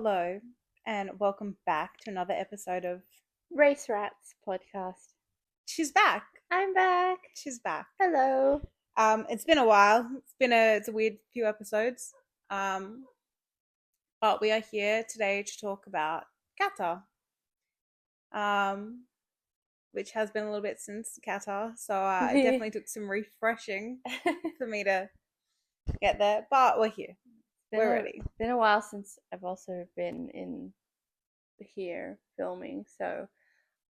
Hello, and welcome back to another episode of Race Rats podcast. She's Back. I'm back. She's back. Hello. It's been a while. It's a weird few episodes. But we are here today to talk about Qatar. Which has been a little bit since Qatar, so it definitely took some refreshing for me to get there. But we're here. We're ready. It's been a while since I've also been in here filming, so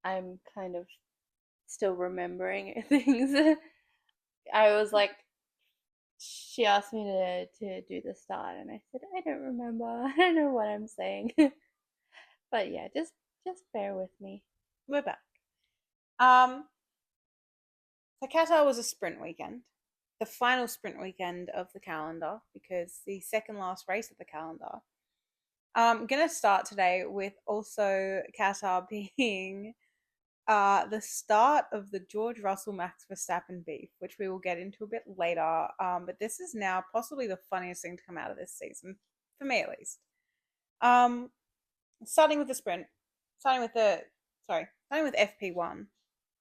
I'm kind of still remembering things. I was like, she asked me to do the start, and I said, I don't remember. I don't know what I'm saying. But yeah, just bear with me. We're back. So Qatar was a sprint weekend, the final sprint weekend of the calendar, because the second last race of the calendar. I'm gonna start today with also Qatar being the start of the George Russell Max Verstappen beef, which we will get into a bit later. But this is now possibly the funniest thing to come out of this season, for me at least. Starting with the sprint, starting with FP1,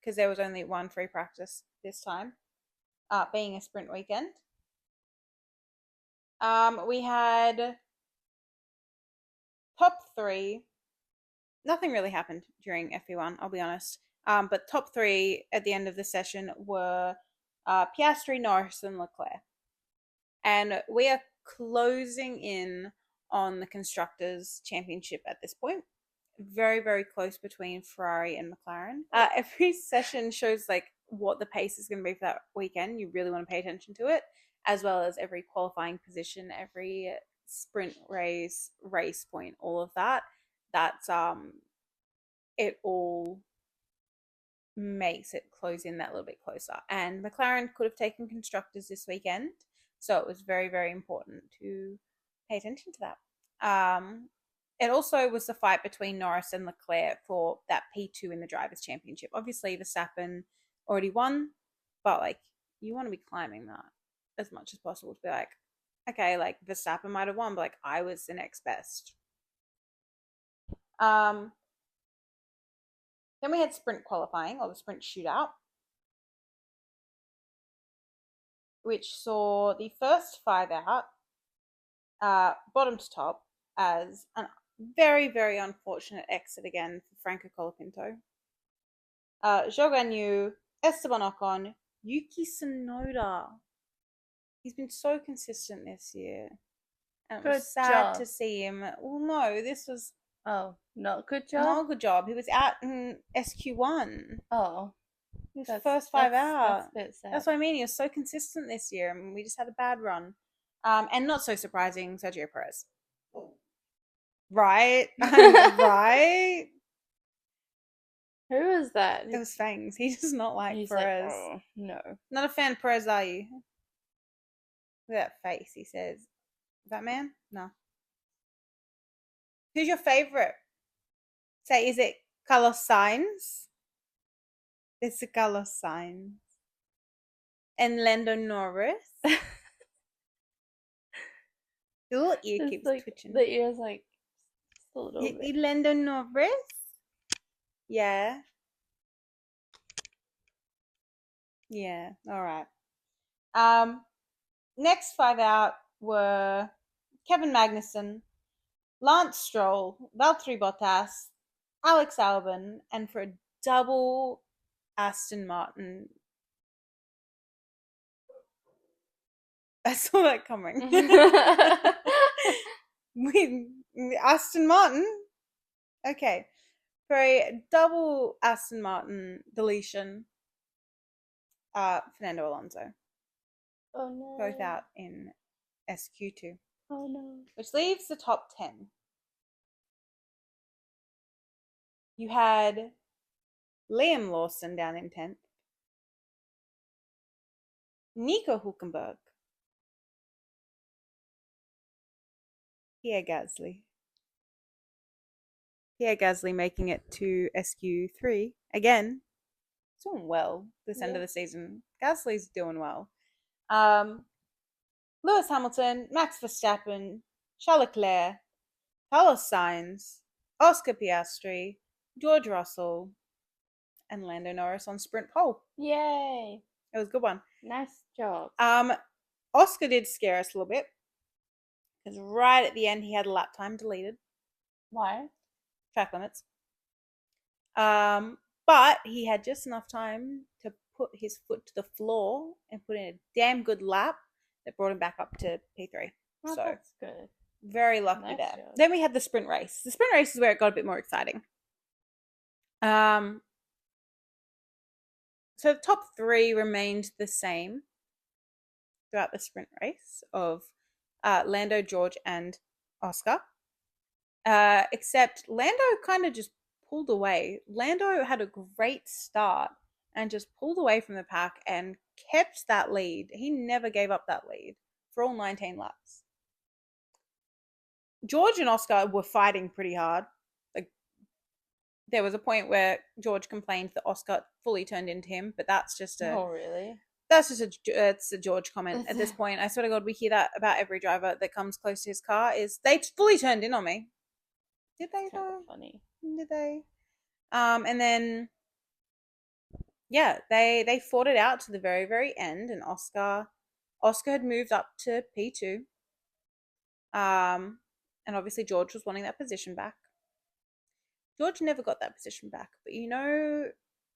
because there was only one free practice this time, being a sprint weekend. We had top three. Nothing really happened during FP1, I'll be honest. But top three at the end of the session were Piastri, Norris, and Leclerc. And we are closing in on the Constructors' Championship at this point. Very, very close between Ferrari and McLaren. Every session shows like what the pace is going to be for that weekend. You really want to pay attention to it, as well as every qualifying position, every sprint race point, all of that. That's it all makes it close in that little bit closer. And McLaren could have taken Constructors this weekend, so it was very, very important to pay attention to that. It also was the fight between Norris and Leclerc for that P2 in the Drivers' Championship. Obviously, Verstappen already won, but like you want to be climbing that as much as possible to be like, okay, like Verstappen might have won, but like I was the next best. Then we had sprint qualifying, or the sprint shootout, which saw the first five out, bottom to top, as a very, very unfortunate exit again for Franco Colapinto. Zhou Guanyu, Esteban Ocon, Yuki Tsunoda. He's been so consistent this year. And it was sad to see him. Well, no, this was... Oh, not good job? Not a good job. He was out in SQ1. Oh. He was first five out. That's a bit sad. That's what I mean. He was so consistent this year, and we just had a bad run. And not so surprising, Sergio Perez. Right? Right? Who was that? It was Fangs. He does not like Perez. Like, oh, no. Not a fan of Perez, are you? Look at that face, he says. Is that man? No. Who's your favorite? Say, is it Carlos Sainz? It's Carlos Sainz. And Lando Norris. The little ear keeps twitching. The ear's like just a little bit. Lando Norris? Yeah. Yeah, alright. Next five out were Kevin Magnussen, Lance Stroll, Valtteri Bottas, Alex Albon, and for a double Aston Martin. I saw that coming. Aston Martin? Okay. For a double Aston Martin deletion, Fernando Alonso. Oh no. Both out in SQ2. Oh no. Which leaves the top 10. You had Liam Lawson down in 10th. Nico Hülkenberg. Pierre Gasly. Pierre Gasly making it to SQ3. Again, doing well this end of the season. Gasly's doing well. Lewis Hamilton, Max Verstappen, Charles Leclerc, Carlos Sainz, Oscar Piastri, George Russell, and Lando Norris on sprint pole. Yay! It was a good one. Nice job. Um, Oscar did scare us a little bit because right at the end he had lap time deleted, Why? track limits. But he had just enough time to put his foot to the floor and put in a damn good lap that brought him back up to P3. Oh, So that's good. very lucky Nice there. job. Then we had the sprint race. The sprint race is where it got a bit more exciting. So the top three remained the same throughout the sprint race of Lando, George, and Oscar. Except Lando kind of just pulled away. Lando had a great start and just pulled away from the pack and kept that lead. He never gave up that lead for all 19 laps. George and Oscar were fighting pretty hard. Like there was a point where George complained that Oscar fully turned into him, but that's just a Oh, really? that's just it's a George comment at this point. I swear to God, we hear that about every driver that comes close to his car. Is they fully turned in on me? Did they though? Funny. Did they? And then yeah, they fought it out to the very very end, and Oscar had moved up to P2. And obviously George was wanting that position back. George never got that position back, but you know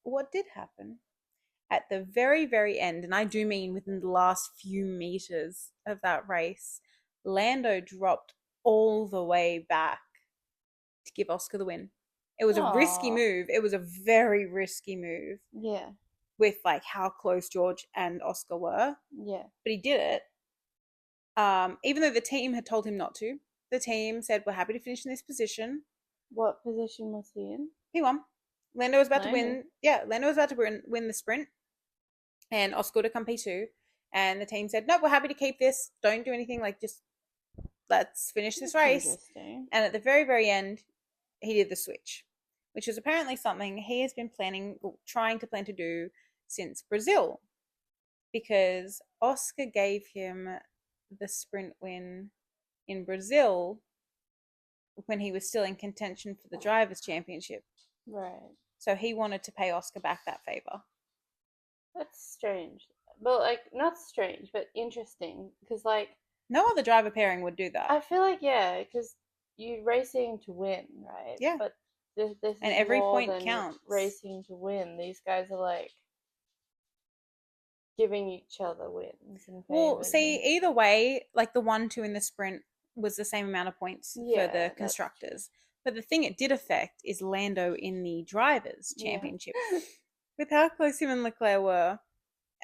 what did happen? At the very, very end, and I do mean within the last few meters of that race, Lando dropped all the way back to give Oscar the win. It was a risky Aw. move. It was a very risky move Yeah. with like how close George and Oscar were, Yeah. but he did it. Even though the team had told him not to, the team said we're happy to finish in this position. What position was he in? He won. Lando was about to Lando. win. Yeah, Lando was about to win the sprint, and Oscar to come P2. And the team said, "No, we're happy to keep this. Don't do anything. Like, just let's finish this That's race." interesting. And at the very, very end, he did the switch, which is apparently something he has been trying to plan to do since Brazil, because Oscar gave him the sprint win in Brazil when he was still in contention for the Drivers' Championship. Right. So he wanted to pay Oscar back that favor. That's strange. But like not strange, but interesting because like No other driver pairing would do that. I feel like yeah, because you're racing to win, right? Yeah. But this And is every more point than counts. racing to win. These guys are like giving each other wins and Well, favors. see, either way, like the 1-2 in the sprint was the same amount of points for Yeah, the that's constructors. But the thing it did affect is Lando in the Drivers' Yeah. Championship. With how close him and Leclerc were,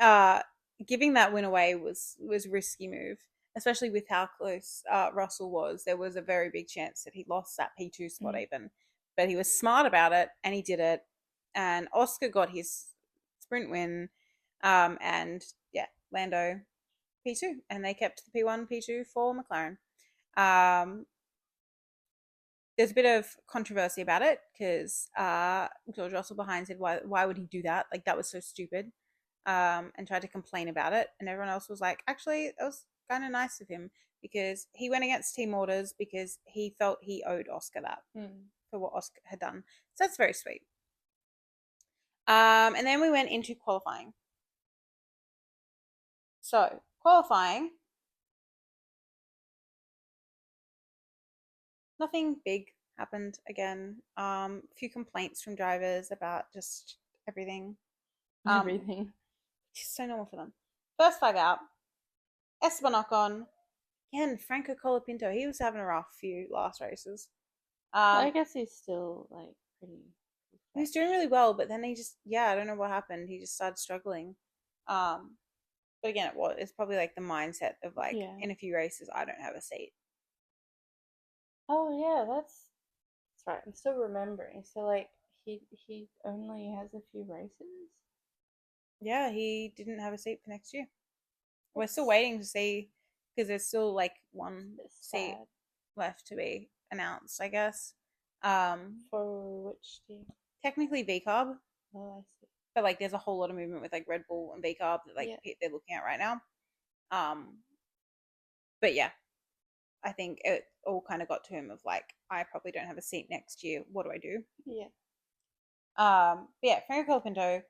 uh, giving that win away was a risky move, especially with how close Russell was. There was a very big chance that he lost that P2 spot even. But he was smart about it, and he did it. And Oscar got his sprint win, and yeah, Lando P2, and they kept the P1, P2 for McLaren. There's a bit of controversy about it because George Russell behind said, why would he do that? Like, that was so stupid, and tried to complain about it. And everyone else was like, actually, that was kind of nice of him because he went against team orders because he felt he owed Oscar that for what Oscar had done. So that's very sweet. And then we went into qualifying. So, qualifying, nothing big happened again. A few complaints from drivers about just everything. Everything. Just so normal for them. First five out, Esteban Ocon. Again, Franco Colapinto. He was having a rough few last races. I guess he's still like pretty. He was doing really well, but then he just, yeah, I don't know what happened. He just started struggling. But again, it's probably like the mindset of like, Yeah. in a few races, I don't have a seat. Oh yeah, that's right. I'm still remembering. So like he only has a few races. Yeah, he didn't have a seat for next year. We're still waiting to see because there's still like one seat left to be announced, I guess. For which team? Technically VCARB, Oh, I see. but like there's a whole lot of movement with like Red Bull and VCARB that like they're looking at right now. But yeah, I think it all kind of got to him of like, I probably don't have a seat next year. What do I do? Yeah. But yeah, Franco Colapinto,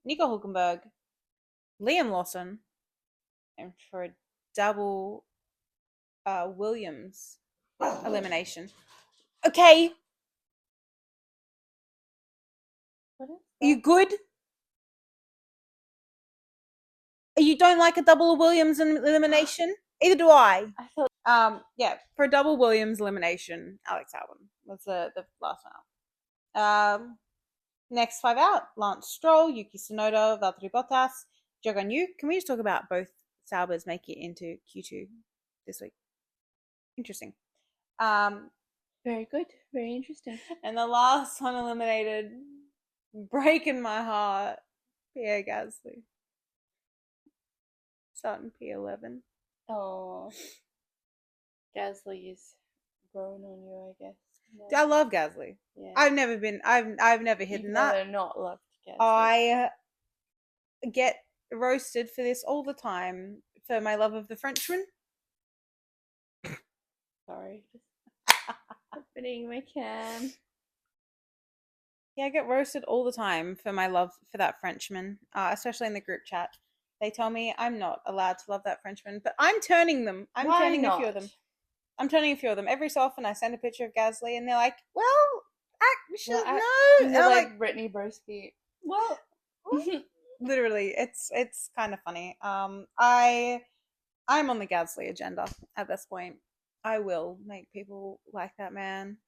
Nico Hulkenberg, Liam Lawson, and for a double Williams elimination. Okay, What is you that? good? You don't like a double Williams elimination? Either do I. I thought. Yeah, for a double Williams elimination, Alex Albon was the last one out. Next five out: Lance Stroll, Yuki Tsunoda, Valtteri Bottas, Zhou Yu. Can we just talk about both Saubers making it into Q2 this week? Interesting. Very good. Very interesting. And the last one eliminated, breaking my heart, Pierre Gasly. Starting P11. Oh, Gasly is grown on you, I guess. I love Gasly. Yeah. I've never hidden You've that. never not loved Gasly. I get roasted for this all the time for my love of the Frenchman. Sorry. Opening my can. Yeah, I get roasted all the time for my love for that Frenchman, especially in the group chat. They tell me I'm not allowed to love that Frenchman, but I'm turning them. Why turning not? a few of them. I'm turning a few of them. Every so often I send a picture of Gasly and they're like, well, actually, no. And they're like Brittany Broski. Well, literally, it's kind of funny. I'm on the Gasly agenda at this point. I will make people like that man.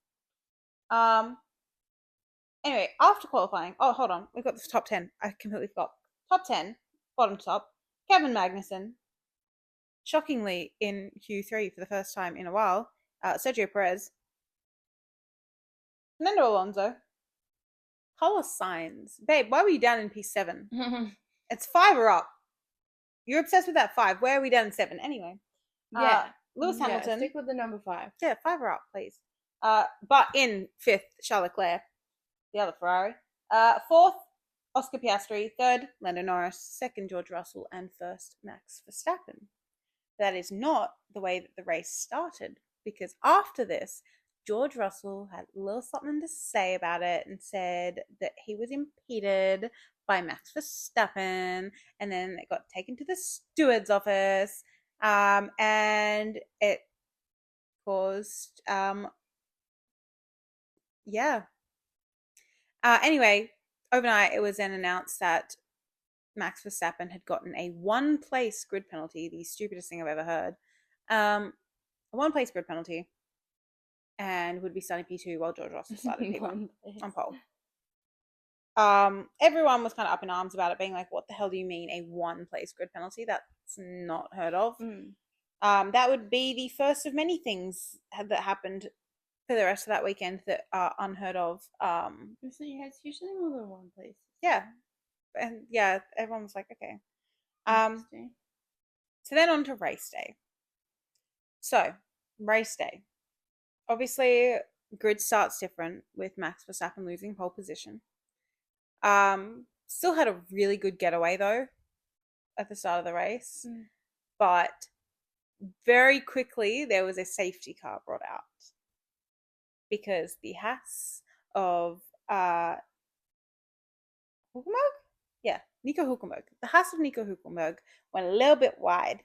Anyway, after qualifying, oh, hold on, we've got the top 10. I completely forgot. Top 10, bottom to top, Kevin Magnussen, shockingly in Q3 for the first time in a while, Sergio Perez, Fernando Alonso, Carlos Sainz. Babe, why were you down in P7? It's 5 or up. You're obsessed with that 5. Where are we down in 7? Anyway. Yeah. Lewis Hamilton. Stick with the number 5. Yeah, 5 or up, please. But in 5th, Charles Leclerc, the other Ferrari. 4th, Oscar Piastri. 3rd, Lando Norris. 2nd, George Russell. And 1st, Max Verstappen. That is not the way that the race started, because after this, George Russell had a little something to say about it and said that he was impeded by Max Verstappen, and then it got taken to the steward's office, and it caused, yeah. Anyway, overnight it was then announced that Max Verstappen had gotten a one-place grid penalty, the stupidest thing I've ever heard. A one-place grid penalty, and would be starting P2 while George Russell started P1 on pole. Everyone was kind of up in arms about it, being like, what the hell do you mean a one-place grid penalty? That's not heard of. That would be the first of many things that happened for the rest of that weekend that are unheard of. So it's usually more than one place. Yeah. And yeah, everyone was like, okay. So then on to race day. So, race day. Obviously, grid starts different with Max Verstappen losing pole position. Still had a really good getaway though at the start of the race, but very quickly there was a safety car brought out because the Haas of Hulkenberg? Yeah, Nico Hulkenberg. The Haas of Nico Hulkenberg went a little bit wide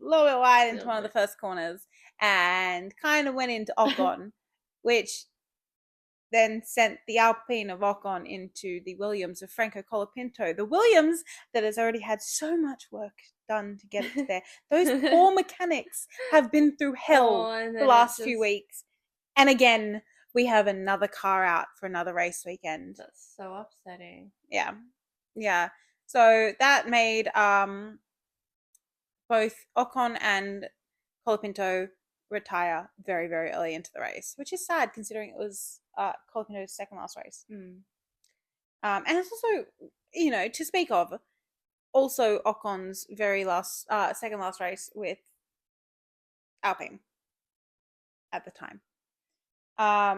into one of the first corners and kind of went into Ocon, which then sent the Alpine of Ocon into the Williams of Franco Colapinto. The Williams that has already had so much work done to get it to there. Those poor mechanics have been through hell the last few weeks. And again, we have another car out for another race weekend. That's so upsetting. Yeah. Yeah. So that made both Ocon and Colapinto retire very, very early into the race, which is sad considering it was Colapinto's second last race. And it's also, to speak of, also Ocon's very last, second last race with Alpine at the time. A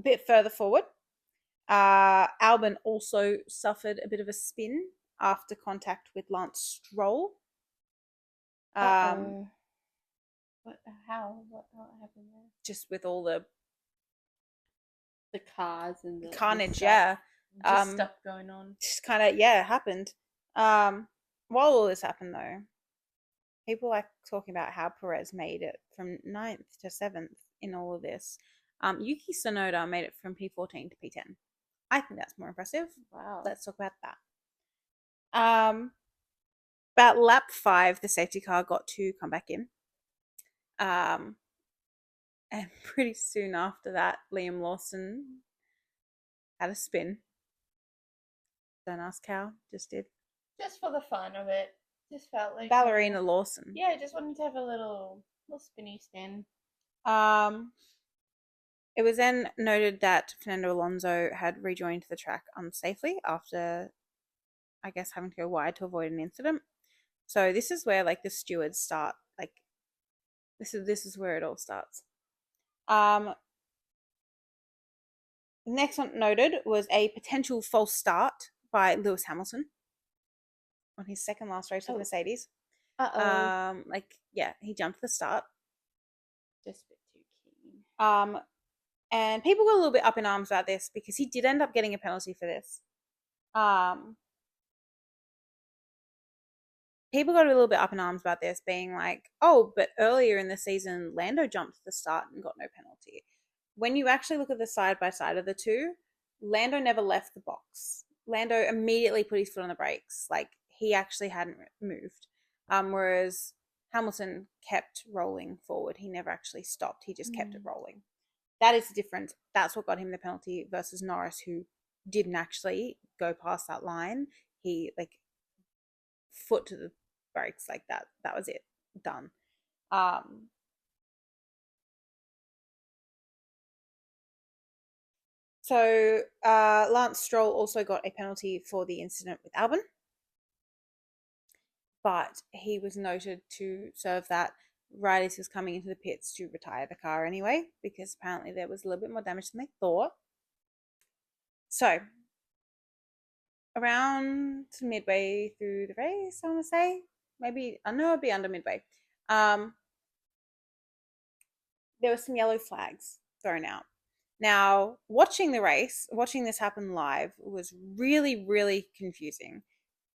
bit further forward, Albon also suffered a bit of a spin after contact with Lance Stroll. Uh-oh. What? How? What happened there? Just with all the The cars and the carnage, stuff. yeah. Just stuff going on. Just kind of, yeah, it happened. While all this happened, though, people like talking about how Perez made it from 9th to 7th in all of this. Yuki Tsunoda made it from P14 to P10. I think that's more impressive. Wow. Let's talk about that. About lap 5, the safety car got to come back in. And pretty soon after that, Liam Lawson had a spin. Don't ask how, just did. Just for the fun of it. Just felt like Ballerina Lawson. Yeah, I just wanted to have a little spinny spin. It was then noted that Fernando Alonso had rejoined the track unsafely after, I guess, having to go wide to avoid an incident. So this is where like the stewards start. Like this is where it all starts. Next one noted was a potential false start by Lewis Hamilton on his second last race with Mercedes. Like, yeah, he jumped the start. Just a bit too keen. And people got a little bit up in arms about this because he did end up getting a penalty for this. People got a little bit up in arms about this, being like, oh, but earlier in the season, Lando jumped the start and got no penalty. When you actually look at the side by side of the two, Lando never left the box. Lando immediately put his foot on the brakes. Like, he actually hadn't moved. Whereas Hamilton kept rolling forward. He never actually stopped. He just kept it rolling. That is the difference. That's what got him the penalty versus Norris, who didn't actually go past that line. He, like, foot to the brakes like that. That was it. Done. So Lance Stroll also got a penalty for the incident with Albon, but he was noted to serve that right as he was coming into the pits to retire the car anyway, because apparently there was a little bit more damage than they thought. So around midway through the race, I want to say, maybe, I know it'd be under midway, there were some yellow flags thrown out. Now, watching the race, watching this happen live was really, really confusing.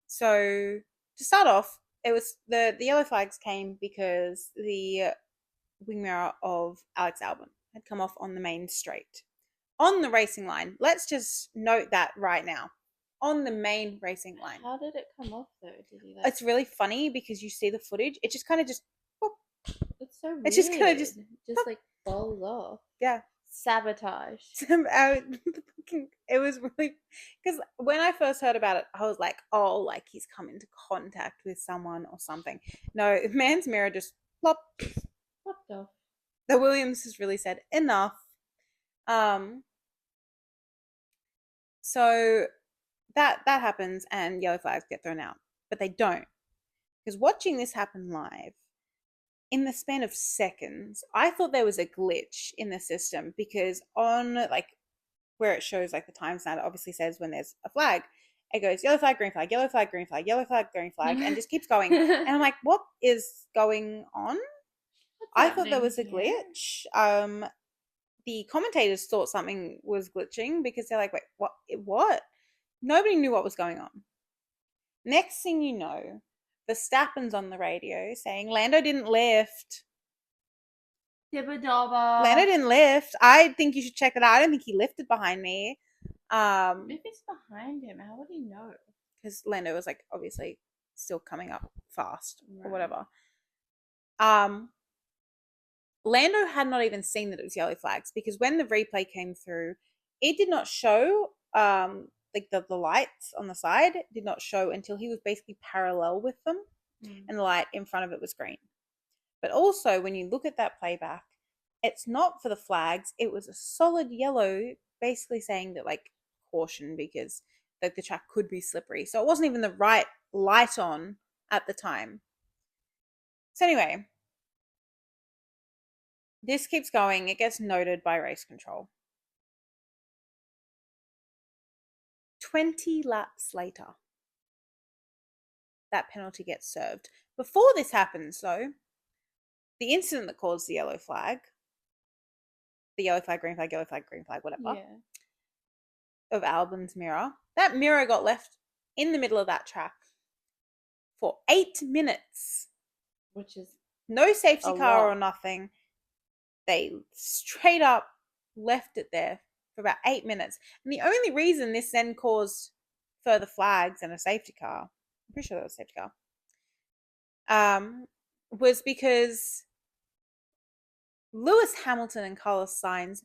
So to start off, it was the yellow flags came because the wing mirror of Alex Albon had come off on the main straight. On the racing line. Let's just note that right now. On the main racing line. How did it come off though? Did he It's really funny because you see the footage. It just kind of just. It's so weird. It's just kind of just like falls off. Yeah. Sabotage. It was really, because when I first heard about it, I was like, oh, like he's come into contact with someone or something. No, man's mirror just plop. What the? The Williams has really said enough. So that happens and yellow flags get thrown out, but they don't, because watching this happen live, in the span of seconds, I thought there was a glitch in the system, because on like where it shows like the time stamp, it obviously says when there's a flag, it goes yellow flag, green flag, yellow flag, green flag, yellow flag, green flag, and just keeps going. And I'm like, what is going on? I thought there was a glitch. The commentators thought something was glitching because they're like, wait, what? What? Nobody knew what was going on. Next thing you know, Verstappen's on the radio saying Lando didn't lift. Lando didn't lift. I think you should check that out. I don't think he lifted behind me. If it's behind him, how would he know? Because Lando was like obviously still coming up fast or whatever. Lando had not even seen that it was yellow flags, because when the replay came through, it did not show like the lights on the side did not show until he was basically parallel with them, and the light in front of it was green. But also when you look at that playback, it's not for the flags, it was a solid yellow, basically saying that like caution, because like the track could be slippery. So it wasn't even the right light on at the time. So anyway, this keeps going. It gets noted by race control. 20 laps later, that penalty gets served. Before this happens, though, the incident that caused the yellow flag, green flag, yellow flag, green flag, whatever, of Albon's mirror, that mirror got left in the middle of that track for 8 minutes. Which is no safety car or nothing. They straight up left it there for about 8 minutes. And the only reason this then caused further flags and a safety car, I'm pretty sure that was a safety car, was because Lewis Hamilton and Carlos Sainz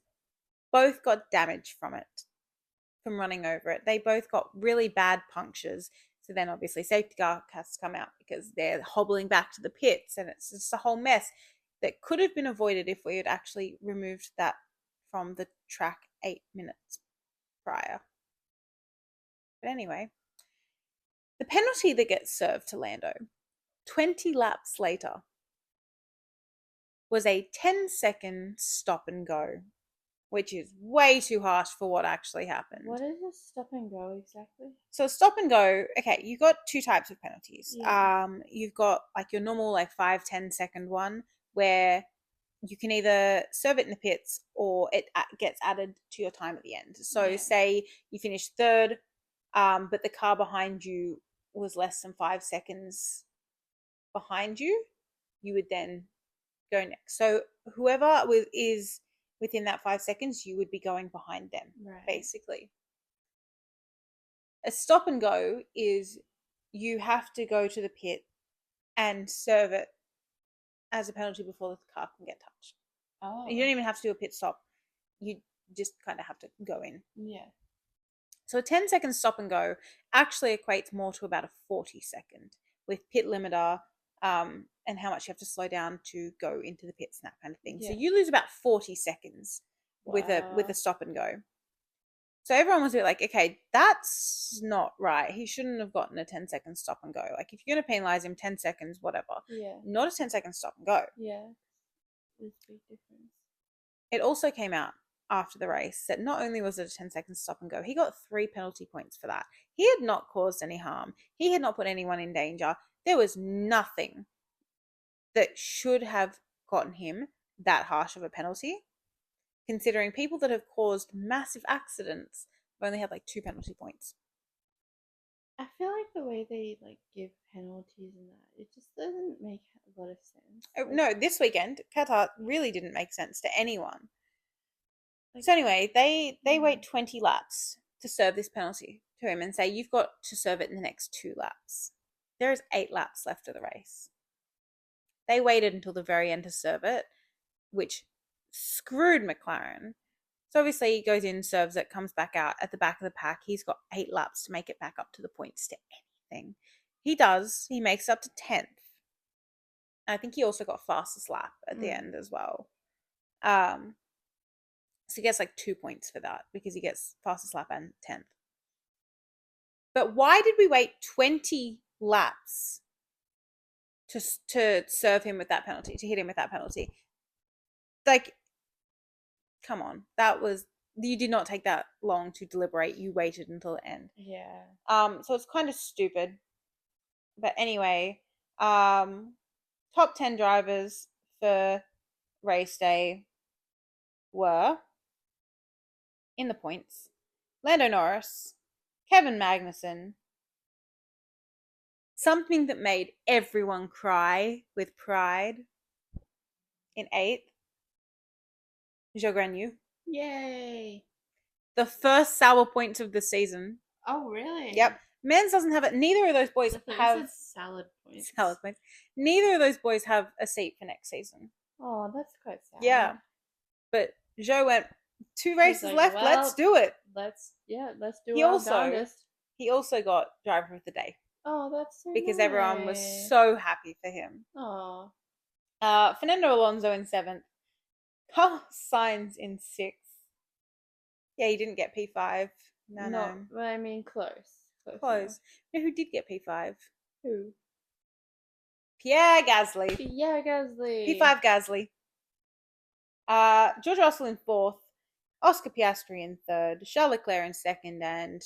both got damage from it, from running over it. They both got really bad punctures. So then obviously safety car has to come out because they're hobbling back to the pits, and it's just a whole mess that could have been avoided if we had actually removed that from the track 8 minutes prior. But anyway, the penalty that gets served to Lando 20 laps later was a 10-second stop and go, which is way too harsh for what actually happened. What is a stop and go exactly? So stop and go, okay, you got two types of penalties. Yeah. You've got like your normal 5-10 second one where you can either serve it in the pits or it gets added to your time at the end. So say you finish third, but the car behind you was less than 5 seconds behind you, you would then go next. So whoever is within that 5 seconds, you would be going behind them, basically. A stop and go is you have to go to the pit and serve it as a penalty before the car can get touched. Oh. You don't even have to do a pit stop. You just kind of have to go in. Yeah. So a 10-second stop and go actually equates more to about a 40-second with pit limiter and how much you have to slow down to go into the pits and that kind of thing. Yeah. So you lose about 40 seconds with a stop and go. So everyone was a bit like, okay, that's not right. He shouldn't have gotten a 10-second stop and go. Like, if you're going to penalize him 10 seconds, whatever. Yeah. Not a 10-second stop and go. Yeah. There's a big difference. It also came out after the race that not only was it a 10-second stop and go, he got 3 penalty points for that. He had not caused any harm. He had not put anyone in danger. There was nothing that should have gotten him that harsh of a penalty, considering people that have caused massive accidents have only had 2 penalty points. I feel like the way they give penalties and that, it just doesn't make a lot of sense. No, this weekend, Qatar really didn't make sense to anyone. So anyway, they wait 20 laps to serve this penalty to him and say, you've got to serve it in the next 2 laps. There is 8 laps left of the race. They waited until the very end to serve it, which screwed McLaren. So obviously he goes in, serves it, comes back out at the back of the pack. He's got 8 laps to make it back up to the points to anything. He does. He makes it up to 10th. I think he also got fastest lap at the end as well. So he gets 2 points for that because he gets fastest lap and 10th. But why did we wait 20 laps to serve him with that penalty, to hit him with that penalty? Come on. You did not take that long to deliberate. You waited until the end. Yeah. So it's kind of stupid. But anyway, top 10 drivers for race day were, in the points, Lando Norris, Kevin Magnussen, something that made everyone cry with pride, in 8th, Zhou Guanyu. Yay. The first sour points of the season. Oh, really? Yep. Men's doesn't have it. Neither of those boys have salad points. Salad points. Neither of those boys have a seat for next season. Oh, that's quite sad. Yeah. But Zhou went, 2 races left, let's do it. Let's do our darndest. He also got driver of the day. Oh, that's so because nice. Everyone was so happy for him. Oh. Fernando Alonso in 7th. Carlos Sainz in 6th. Yeah, he didn't get P5. No. But I mean, close. Close. You know who did get P5? Who? Pierre Gasly. P5 Gasly. George Russell in 4th. Oscar Piastri in 3rd. Charles Leclerc in 2nd. And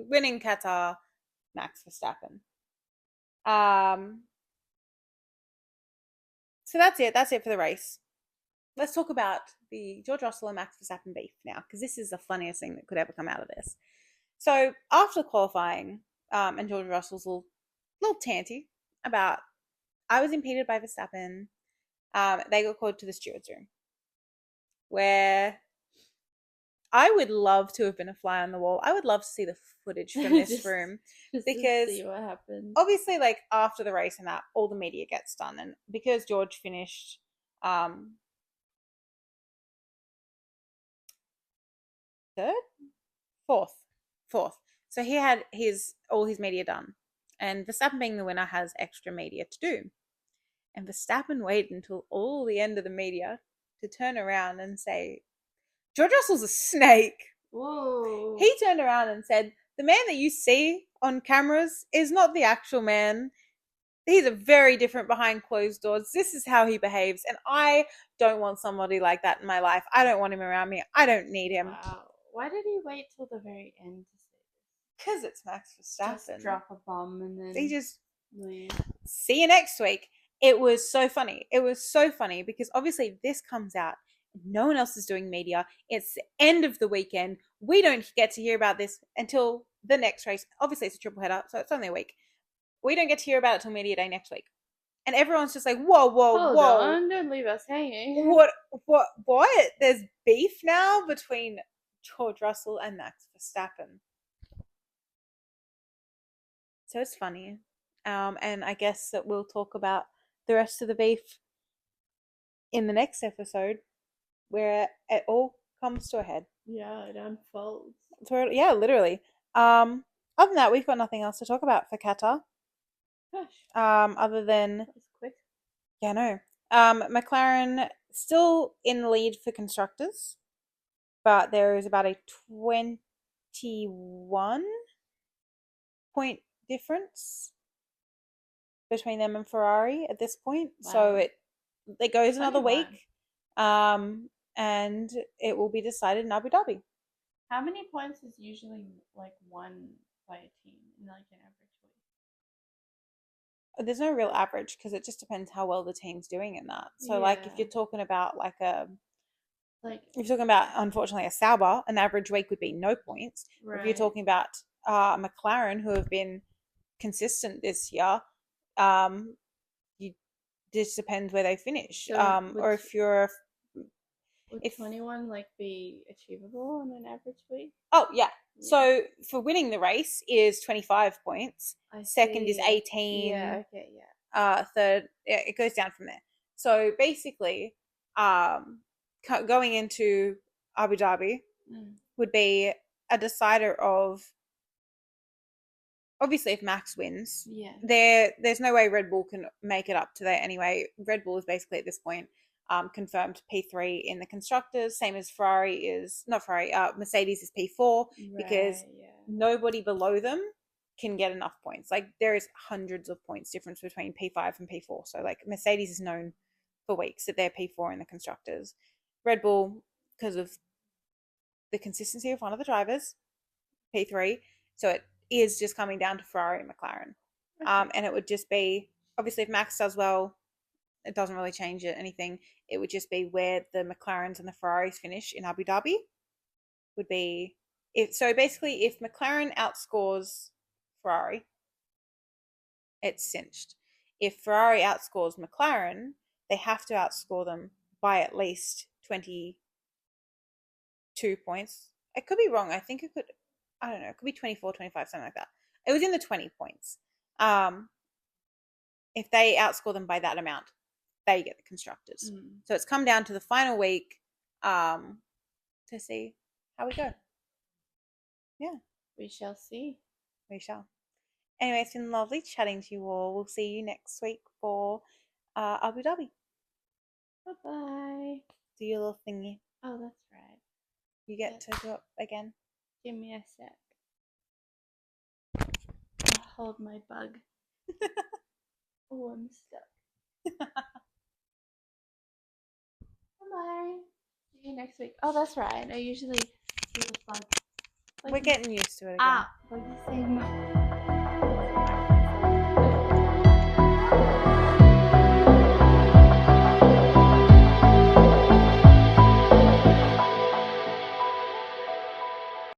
winning Qatar, Max Verstappen. Um, so that's it. That's it for the race. Let's talk about the George Russell and Max Verstappen beef now, because this is the funniest thing that could ever come out of this. So after qualifying, and George Russell's little tanty about I was impeded by Verstappen. They got called to the stewards room, where I would love to have been a fly on the wall. I would love to see the footage from this room, just because to see what happened. obviously, like after the race and that, all the media gets done, and because George finished third, fourth. So he had all his media done, and Verstappen being the winner has extra media to do. And Verstappen waited until all the end of the media to turn around and say, George Russell's a snake. Whoa. He turned around and said, the man that you see on cameras is not the actual man. He's a very different behind closed doors. This is how he behaves. And I don't want somebody like that in my life. I don't want him around me. I don't need him. Wow. Why did he wait till the very end to say this? Because it's Max Verstappen. Just drop a bomb and then he just leave. See you next week. It was so funny. It was so funny because obviously this comes out. No one else is doing media. It's the end of the weekend. We don't get to hear about this until the next race. Obviously, it's a triple header, so it's only a week. We don't get to hear about it till media day next week. And everyone's just like, whoa, Hold on, don't leave us hanging. What? There's beef now between George Russell and Max Verstappen. So it's funny. And I guess that we'll talk about the rest of the beef in the next episode, where it all comes to a head. Yeah, it unfolds. Yeah, literally. Other than that, we've got nothing else to talk about for Qatar. Gosh. Other than that was quick. Yeah, no. McLaren still in the lead for constructors, but there is about a 21 point difference between them and Ferrari at this point. Wow. So it goes another 21. week, and it will be decided in Abu Dhabi. How many points is usually like won by a team in like an average week? There's no real average because it just depends how well the team's doing in that. So like if you're talking about if you're talking about unfortunately a Sauber, an average week would be no points. Right. If you're talking about McLaren, who have been consistent this year, you just depends where they finish. So or if you're would 21 like be achievable on an average week? Oh yeah. So for winning the race is 25 points. Second is 18. Yeah, okay, yeah. Third, it goes down from there. So basically, going into Abu Dhabi would be a decider of, obviously if Max wins, there's no way Red Bull can make it up to there anyway. Red Bull is basically at this point confirmed P3 in the constructors, same as Mercedes is P4, because nobody below them can get enough points. Like there is hundreds of points difference between P5 and P4. So like Mercedes is known for weeks that they're P4 in the constructors. Red Bull, because of the consistency of one of the drivers, P3. So it is just coming down to Ferrari and McLaren. And it would just be, obviously if Max does well, it doesn't really change anything. It would just be where the McLarens and the Ferraris finish in Abu Dhabi would be. So basically, if McLaren outscores Ferrari, it's cinched. If Ferrari outscores McLaren, they have to outscore them by at least 22 points. It could be wrong. I think it could, I don't know, it could be 24, 25, something like that. It was in the 20 points. If they outscore them by that amount, they get the constructors. So it's come down to the final week to see how we go. Yeah. We shall see. We shall. Anyway, it's been lovely chatting to you all. We'll see you next week for Abu Dhabi. Bye-bye. Do your little thingy. Oh, that's right. You get to do it again. Give me a sec. I'll hold my bug. Oh, I'm stuck. Bye. See you next week. Oh, that's right. I usually do the bug. We're getting used to it again. Ah, what are you saying?